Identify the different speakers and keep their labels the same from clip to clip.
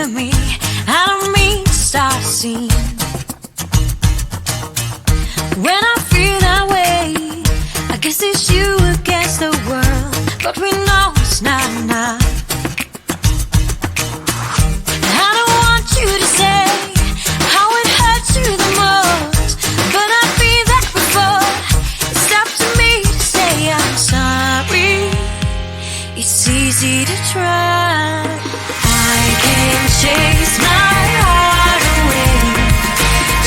Speaker 1: with me. I don't mean to start a scene. When I feel that way, I guess it's you against the world, but we know it's not enough. I don't want you to say how it hurts you the most, but I've been there before. It's up to me to say I'm sorry. It's easy to try. I can chase my heart away,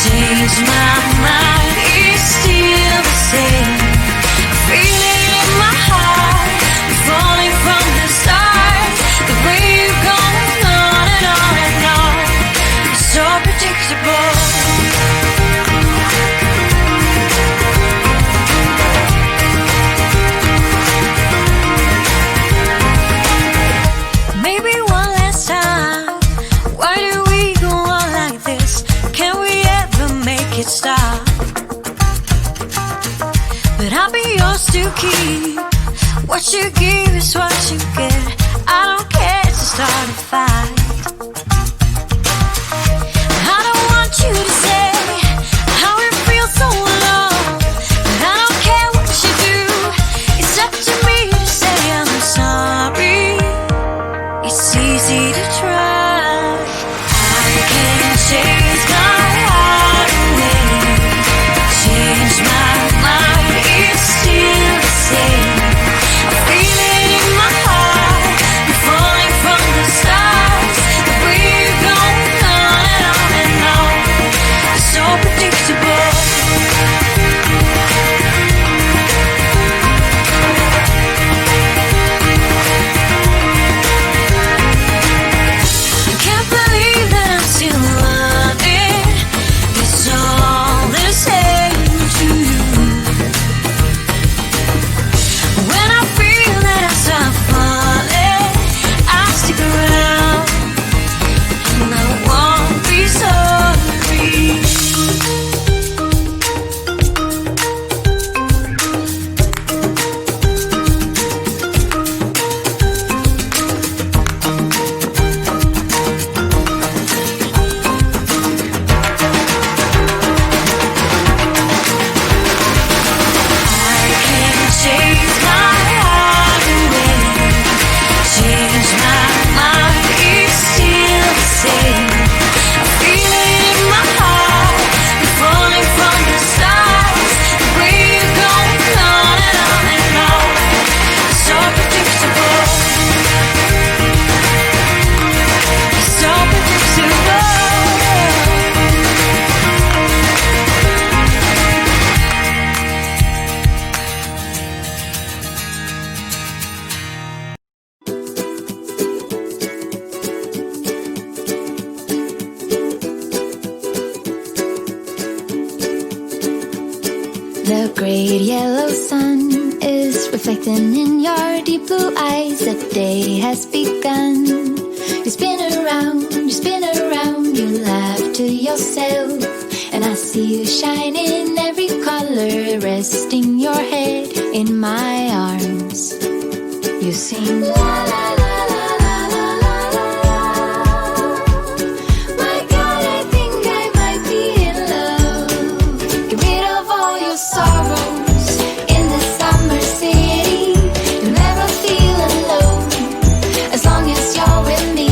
Speaker 1: change my mind, it's still the same. I feel it in my heart, I'm falling from the start. The way you're going on and on and on, it's so predictable. Maybe one last time, why do we go on like this? Can we ever make it stop? But I'll be yours to keep. What you give is what you get. I don't care to start a fight. I don't want you to say how it feels so alone, but I don't care what you do. It's up to me to say I'm sorry. It's easy to try. I can change my heart away, change my mind, it's still the same. I feel it in my heart, I'm falling from the stars. The way you're going on and on and on, it's so predictable. I can't believe that I'm still running. It's all the same to you. When I feel that I stop falling, I stick around, and I won't be sorry. I can change my heart away, change my mind, it's still the same. I feel it in my heart, I'm falling from the stars. The way you're going on and on and on, it's so predictable. It's so predictable.
Speaker 2: The great yellow sun is reflecting in your deep blue eyes. The day has begun. You spin around, you laugh to yourself. And I see you shine in every color, resting your head in my arms. You sing la la la la la la la la. My God, I think I might be in love. Get rid of all your sorrows in the summer city. You'll never feel alone as long as you're with me.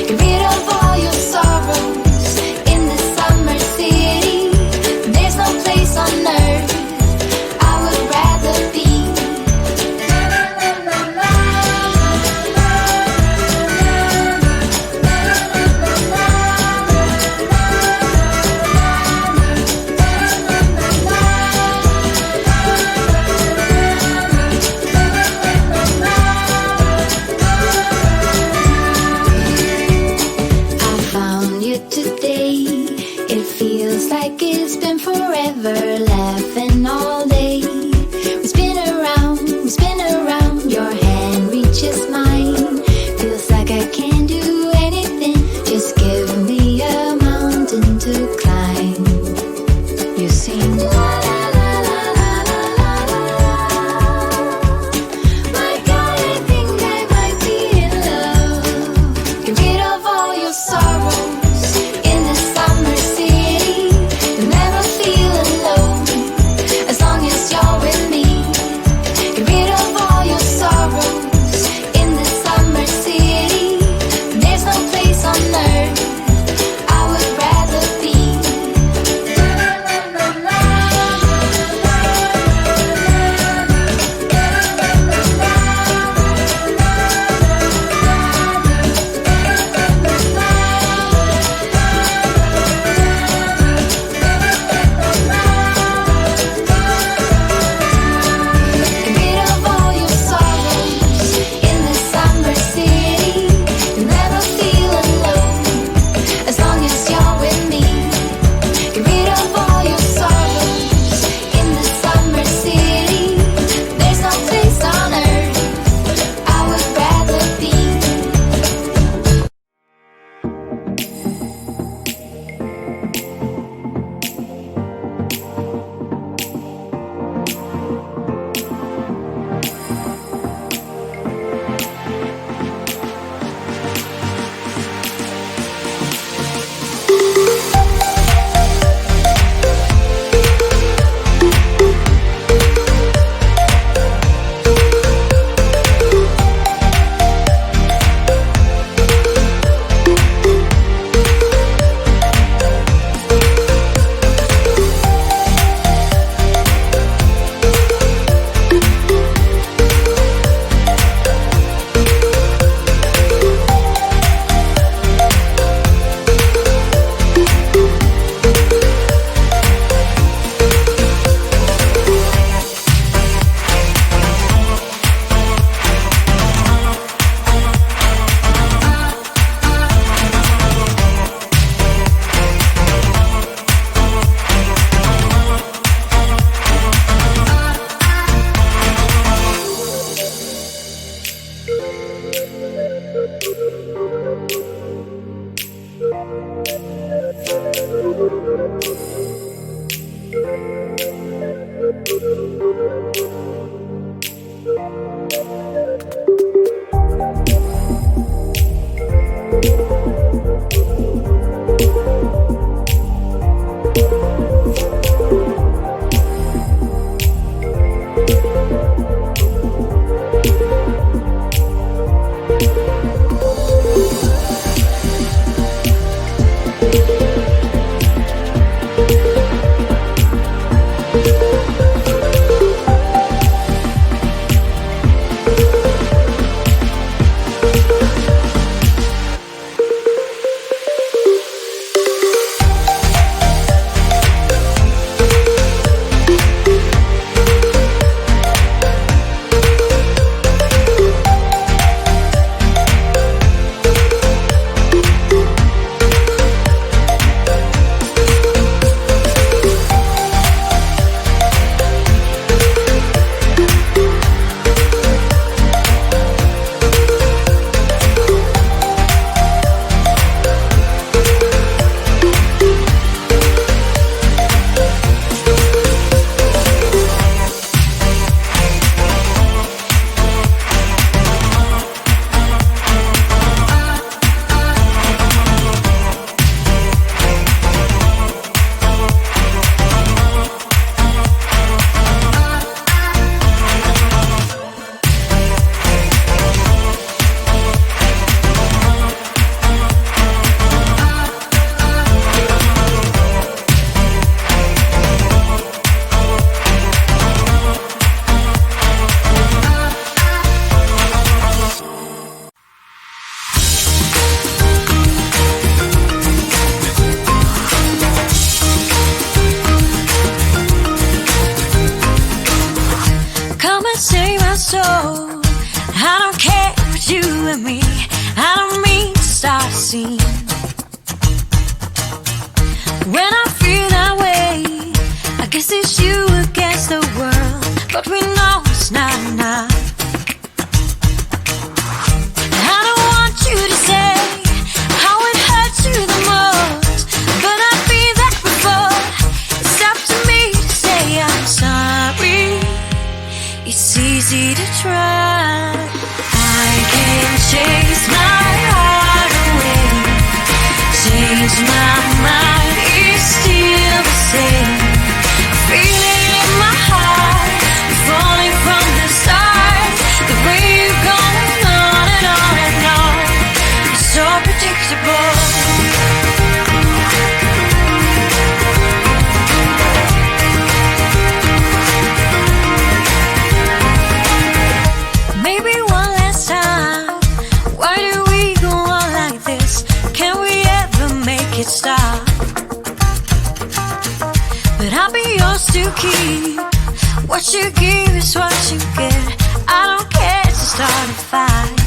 Speaker 2: Get rid of all your sorrows in the summer city. There's no place on earth I would rather be. I found you today. It feels like it's been forever, laughing all day. We spin around, your hand reaches mine. Feels like I can't do anything, just give me a mountain to climb. You sing la la la la la la la la. My God, I think I might be in love. Get rid of all your sorrows in the summer city. You'll never feel alone as long as you're with me. Get rid of all your sorrows in the summer city. There's no place on earth I would rather be. Get rid of all your sorrows in the summer city. You'll never feel alone as long as you're with me. Get rid of all your sorrows in the summer city. There's no place on earth I would rather be.
Speaker 1: Come and save my soul. I don't care what you and me. I don't mean to start a scene. When I feel that way, I guess it's you against the world. But we know it's not enough. I don't want you to say how it hurts you the most, but I've been there before. It's up to me to say I'm sorry. It's easy to try. I can chase my heart away predictable. Maybe one last time. Why do we go on like this? Can we ever make it stop? But I'll be yours to keep. What you give is what you get. I don't care to start a fight.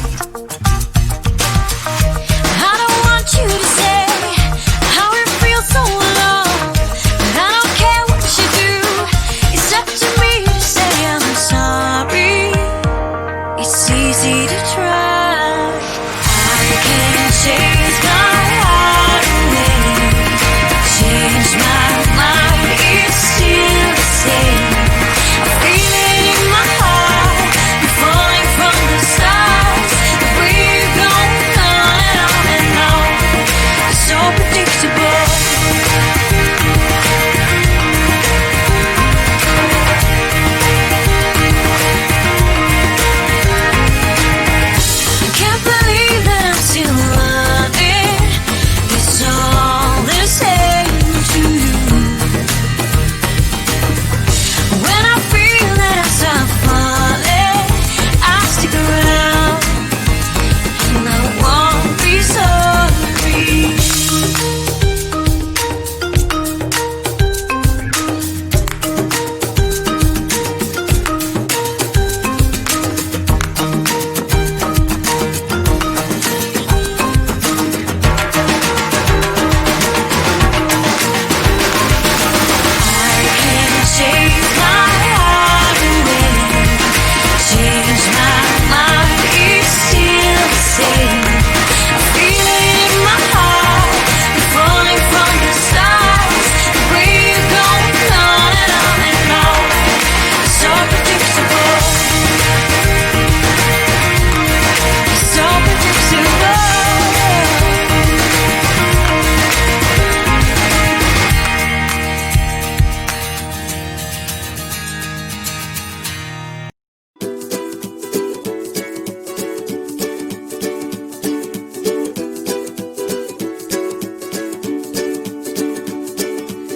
Speaker 1: I don't want you to say how it feels so alone. But I don't care what you do. It's up to me to say I'm sorry. It's easy to try. I can change my heart away. Change my mind, it's still the same. I feel it in my heart. I'm falling from the stars. The way you go on and on. It's so predictable. I can't believe that I'm still running. It's all the same to you. When I feel that I stop falling, I stick around, and I won't be sorry. I can change my heart away. Change my mind, it's still the same. I feel it in my heart. I'm falling from the stars. The way you go on and on. It's so predictable. It's so predictable.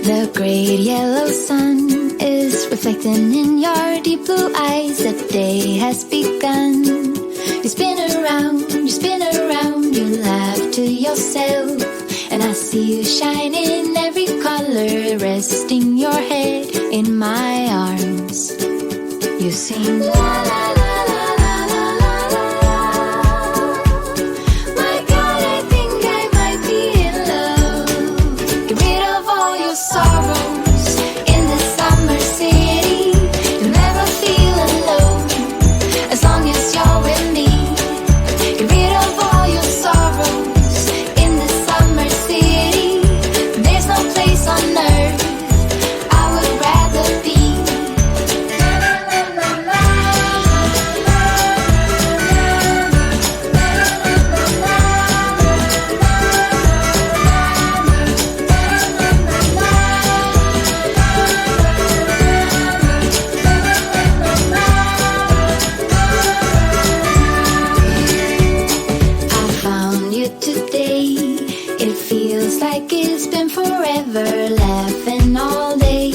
Speaker 2: The great yellow sun is reflecting in your deep blue eyes. The day has begun. You spin around, you laugh to yourself. And I see you shine in every color, resting your head in my arms. You sing la la la la la la la la. My God, I think I might be in love. Get rid of all your sorrows in the summer city. You'll never feel alone as long as you're with me. Get rid of all your sorrows in the summer city. There's no place on earth I would rather be. I found you today. It feels like it's been forever, laughing all day.